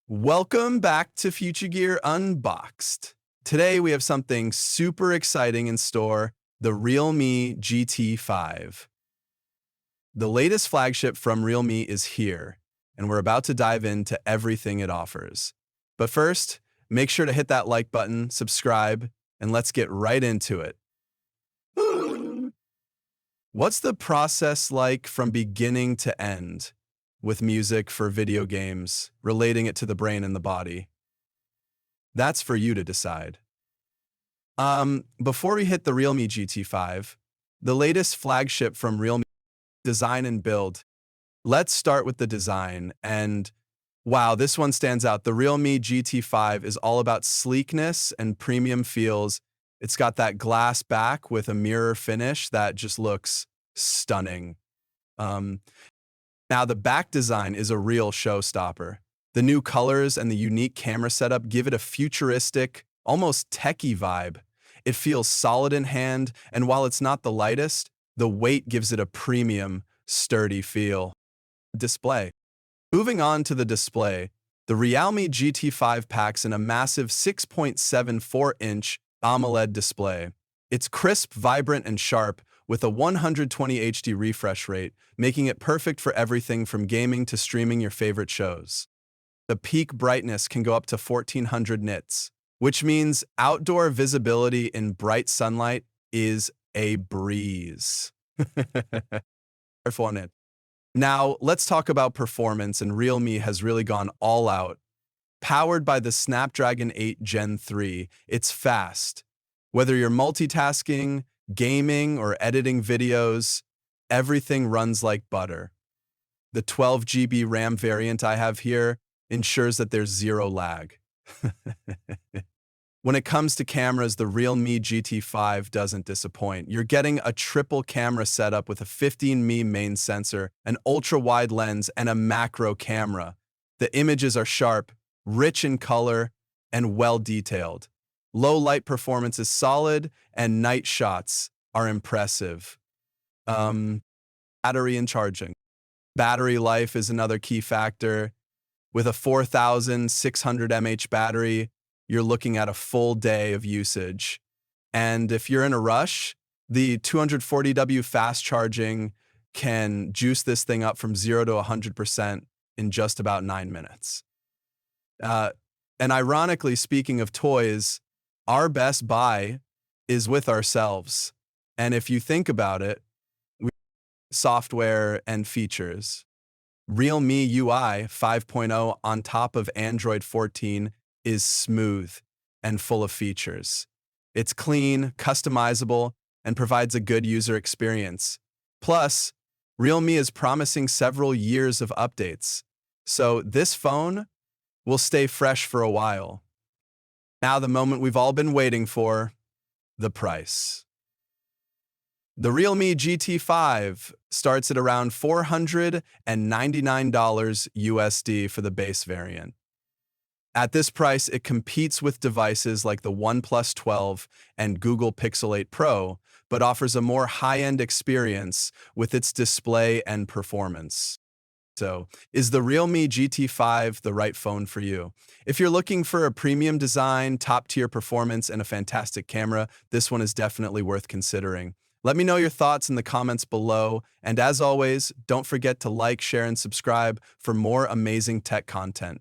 Welcome back to Future Gear Unboxed. Today we have something super exciting in store, the Realme GT5. The latest flagship from Realme is here, and we're about to dive into everything it offers. But first, make sure to hit that like button, subscribe, and let's get right into it. What's the process like from beginning to end with music for video games, relating it to the brain and the body? That's for you to decide. Before we hit the Realme GT5, the latest flagship from Realme design and build, let's start with the design. And wow, this one stands out. The Realme GT5 is all about sleekness and premium feels. It's got that glass back with a mirror finish that just looks stunning. Now, the back design is a real showstopper. The new colors and the unique camera setup give it a futuristic, almost techie vibe. It feels solid in hand, and while it's not the lightest, the weight gives it a premium, sturdy feel. Display. Moving on to the display, the Realme GT5 packs in a massive 6.74-inch AMOLED display. It's crisp, vibrant, and sharp, with a 120 HD refresh rate, making it perfect for everything from gaming to streaming your favorite shows. The peak brightness can go up to 1400 nits, which means outdoor visibility in bright sunlight is a breeze. Careful on it. Now, let's talk about performance, and Realme has really gone all out. Powered by the Snapdragon 8 Gen 3, it's fast. Whether you're multitasking, gaming, or editing videos, everything runs like butter. The 12 GB RAM variant I have here ensures that there's zero lag. When it comes to cameras, the Realme GT5 doesn't disappoint. You're getting a triple camera setup with a 15mm main sensor, an ultra-wide lens, and a macro camera. The images are sharp, rich in color, and well-detailed. Low light performance is solid, and night shots are impressive. Battery and charging. Battery life is another key factor. With a 4,600 mAh battery, you're looking at a full day of usage. And if you're in a rush, the 240W fast charging can juice this thing up from 0 to 100% in just about 9 minutes. And ironically, speaking of toys, our best buy is with ourselves. And if you think about it, software and features. Realme UI 5.0 on top of Android 14 is smooth and full of features. It's clean, customizable, and provides a good user experience. Plus, Realme is promising several years of updates. So this phone will stay fresh for a while. Now the moment we've all been waiting for, the price. The Realme GT5 starts at around $499 USD for the base variant. At this price, it competes with devices like the OnePlus 12 and Google Pixel 8 Pro, but offers a more high-end experience with its display and performance. So, is the Realme GT5 the right phone for you? If you're looking for a premium design, top-tier performance, and a fantastic camera, this one is definitely worth considering. Let me know your thoughts in the comments below, and as always, don't forget to like, share, and subscribe for more amazing tech content.